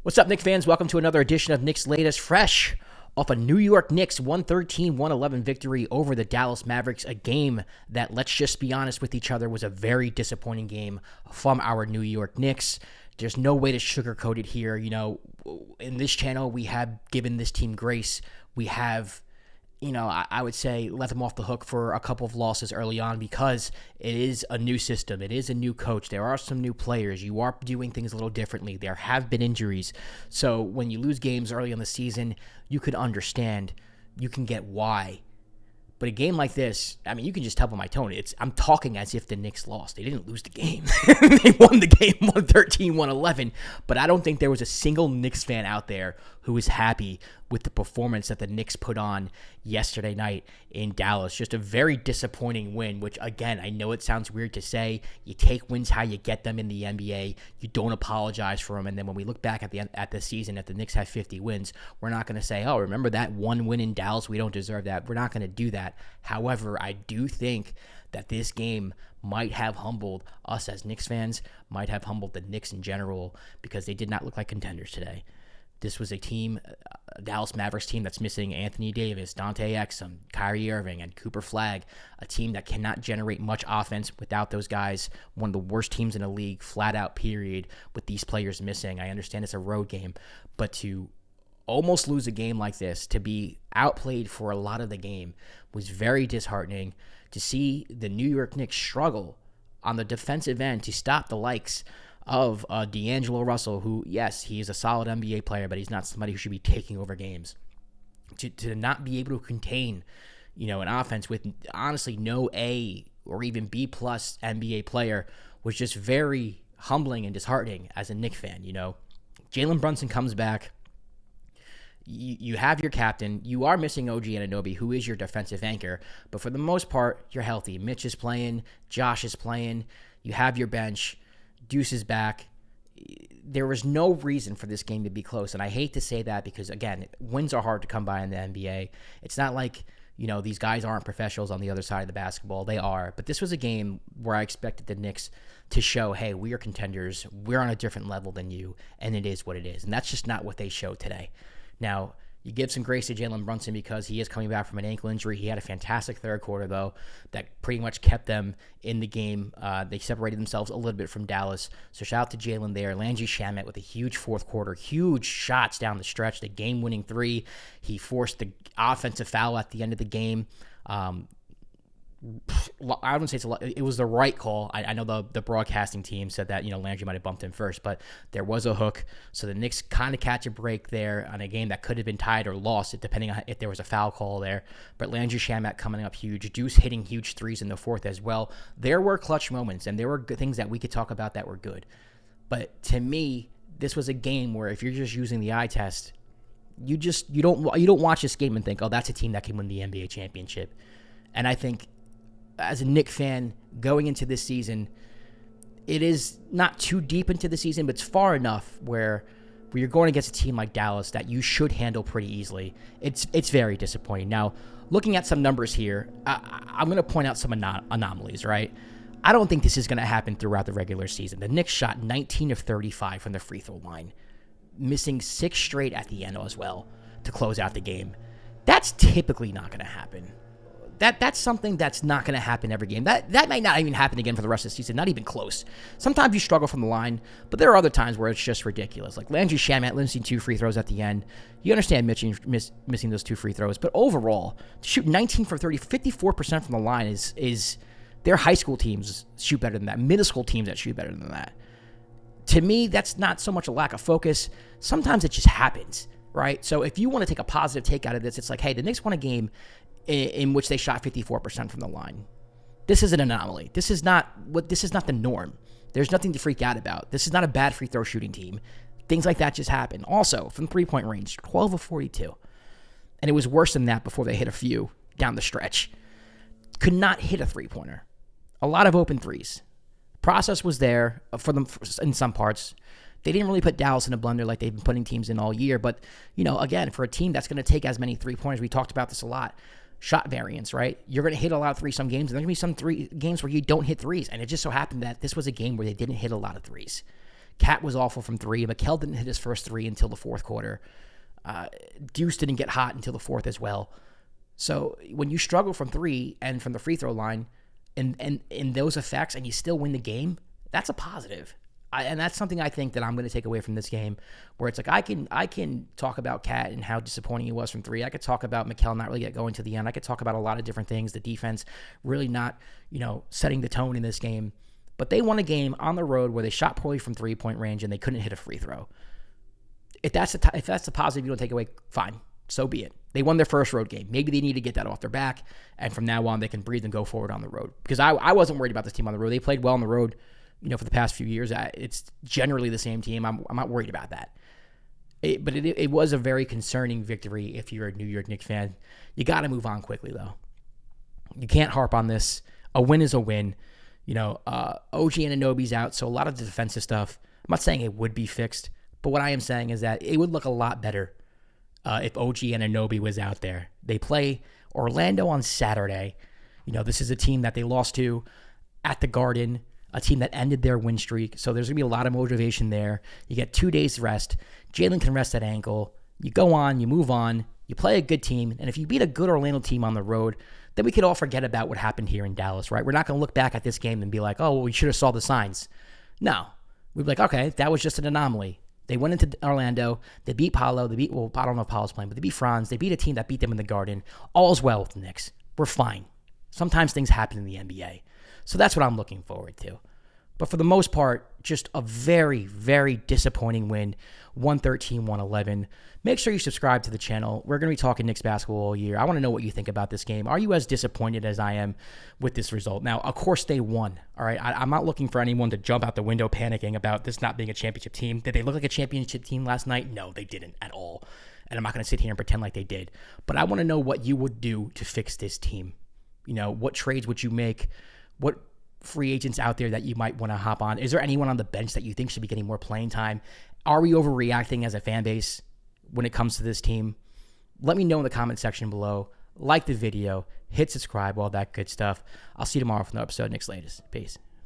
What's up, Knicks fans? Welcome to another edition of Knicks Latest, fresh off a New York Knicks 113-111 victory over the Dallas Mavericks, a game that, let's just be honest with each other, was a very disappointing game from our New York Knicks. There's no way to sugarcoat it here. You know, in this channel, we have given this team grace. We have, I would say let them off the hook for a couple of losses early on because it is a new system. It is a new coach. There are some new players. You are doing things a little differently. There have been injuries. So when you lose games early in the season, you could understand. You can get why. But a game like this, I mean, you can just tell by my tone. I'm talking as if the Knicks lost. They didn't lose the game. They won the game 113-111. But I don't think there was a single Knicks fan out there who was happy with the performance that the Knicks put on yesterday night in Dallas. Just a very disappointing win, which, again, I know it sounds weird to say. You take wins how you get them in the NBA. You don't apologize for them. And then when we look back at the season, if the Knicks have 50 wins, we're not going to say, oh, remember that one win in Dallas? We don't deserve that. We're not going to do that. However, I do think that this game might have humbled us as Knicks fans, might have humbled the Knicks in general, because they did not look like contenders today. This was a team, a Dallas Mavericks team that's missing Anthony Davis, Dante Exum, Kyrie Irving, and Cooper Flagg, a team that cannot generate much offense without those guys, one of the worst teams in the league, flat out period, with these players missing. I understand it's a road game, but to almost lose a game like this, to be outplayed for a lot of the game, was very disheartening. To see the New York Knicks struggle on the defensive end to stop the likes of D'Angelo Russell, who, yes, he's a solid NBA player, but he's not somebody who should be taking over games. To not be able to contain, an offense with honestly no A or even B plus NBA player was just very humbling and disheartening as a Knicks fan. Jalen Brunson comes back. You have your captain. You are missing OG Anunoby, who is your defensive anchor. But for the most part, you're healthy. Mitch is playing. Josh is playing. You have your bench. Deuce is back. There was no reason for this game to be close. And I hate to say that because, again, wins are hard to come by in the NBA. It's not like, these guys aren't professionals on the other side of the basketball. They are. But this was a game where I expected the Knicks to show, hey, we are contenders. We're on a different level than you. And it is what it is. And that's just not what they showed today. Now, you give some grace to Jalen Brunson because he is coming back from an ankle injury. He had a fantastic third quarter, though, that pretty much kept them in the game. They separated themselves a little bit from Dallas. So shout out to Jalen there. Landry Shamet with a huge fourth quarter, huge shots down the stretch, the game-winning three. He forced the offensive foul at the end of the game. I wouldn't say it's a lot. It was the right call. I know the broadcasting team said that, Landry might have bumped him first, but there was a hook. So the Knicks kind of catch a break there on a game that could have been tied or lost, depending on if there was a foul call there. But Landry Shamet coming up huge. Deuce hitting huge threes in the fourth as well. There were clutch moments, and there were good things that we could talk about that were good. But to me, this was a game where if you're just using the eye test, you don't watch this game and think, oh, that's a team that can win the NBA championship. And I think, as a Knicks fan going into this season, it is not too deep into the season, but it's far enough where you're going against a team like Dallas that you should handle pretty easily. It's very disappointing. Now, looking at some numbers here, I'm going to point out some anomalies, right? I don't think this is going to happen throughout the regular season. The Knicks shot 19 of 35 from the free throw line, missing 6 straight at the end as well to close out the game. That's typically not going to happen. That's something that's not going to happen every game. That might not even happen again for the rest of the season, not even close. Sometimes you struggle from the line, but there are other times where it's just ridiculous. Like Landry Shamet missing 2 free throws at the end. You understand missing those 2 free throws, but overall, to shoot 19 for 30, 54% from the line is their high school teams shoot better than that. Middle school teams that shoot better than that. To me, that's not so much a lack of focus. Sometimes it just happens, right? So if you want to take a positive take out of this, it's like, hey, the Knicks won a game in which they shot 54% from the line. This is an anomaly. This is not the norm. There's nothing to freak out about. This is not a bad free throw shooting team. Things like that just happen. Also, from 3-point range, 12 of 42. And it was worse than that before they hit a few down the stretch. Could not hit a three-pointer. A lot of open threes. Process was there for them in some parts. They didn't really put Dallas in a blender like they've been putting teams in all year. But, again, for a team that's going to take as many three-pointers, we talked about this a lot, shot variance, right? You're going to hit a lot of threes some games, and there's going to be some games where you don't hit threes. And it just so happened that this was a game where they didn't hit a lot of threes. Cat was awful from three. Mikal didn't hit his first three until the fourth quarter. Deuce didn't get hot until the fourth as well. So when you struggle from three and from the free throw line and in those effects and you still win the game, that's a positive. And that's something I think that I'm going to take away from this game, where it's like I can talk about Cat and how disappointing he was from three. I could talk about Mikal not really going to the end. I could talk about a lot of different things. The defense really not, setting the tone in this game. But they won a game on the road where they shot poorly from 3-point range and they couldn't hit a free throw. If that's the positive you don't take away, fine. So be it. They won their first road game. Maybe they need to get that off their back, and from now on they can breathe and go forward on the road. Because I wasn't worried about this team on the road. They played well on the road. For the past few years, it's generally the same team. I'm not worried about that. But it was a very concerning victory if you're a New York Knicks fan. You got to move on quickly, though. You can't harp on this. A win is a win. OG Anunoby's out, so a lot of the defensive stuff, I'm not saying it would be fixed, but what I am saying is that it would look a lot better if OG Anunoby was out there. They play Orlando on Saturday. This is a team that they lost to at the Garden, a team that ended their win streak. So there's going to be a lot of motivation there. You get 2 days rest. Jalen can rest that ankle. You go on, you move on, you play a good team. And if you beat a good Orlando team on the road, then we could all forget about what happened here in Dallas, right? We're not going to look back at this game and be like, oh, well, we should have saw the signs. No. We'd be like, okay, that was just an anomaly. They went into Orlando. They beat Paolo. I don't know if Paolo's playing, but they beat Franz. They beat a team that beat them in the Garden. All's well with the Knicks. We're fine. Sometimes things happen in the NBA. So that's what I'm looking forward to. But for the most part, just a very, very disappointing win, 113-111. Make sure you subscribe to the channel. We're going to be talking Knicks basketball all year. I want to know what you think about this game. Are you as disappointed as I am with this result? Now, of course, they won. All right, I'm not looking for anyone to jump out the window panicking about this not being a championship team. Did they look like a championship team last night? No, they didn't at all. And I'm not going to sit here and pretend like they did. But I want to know what you would do to fix this team. What trades would you make? What free agents out there that you might want to hop on? Is there anyone on the bench that you think should be getting more playing time? Are we overreacting as a fan base when it comes to this team? Let me know in the comment section below. Like the video, hit subscribe, all that good stuff. I'll see you tomorrow for another episode of Knicks Latest. Peace.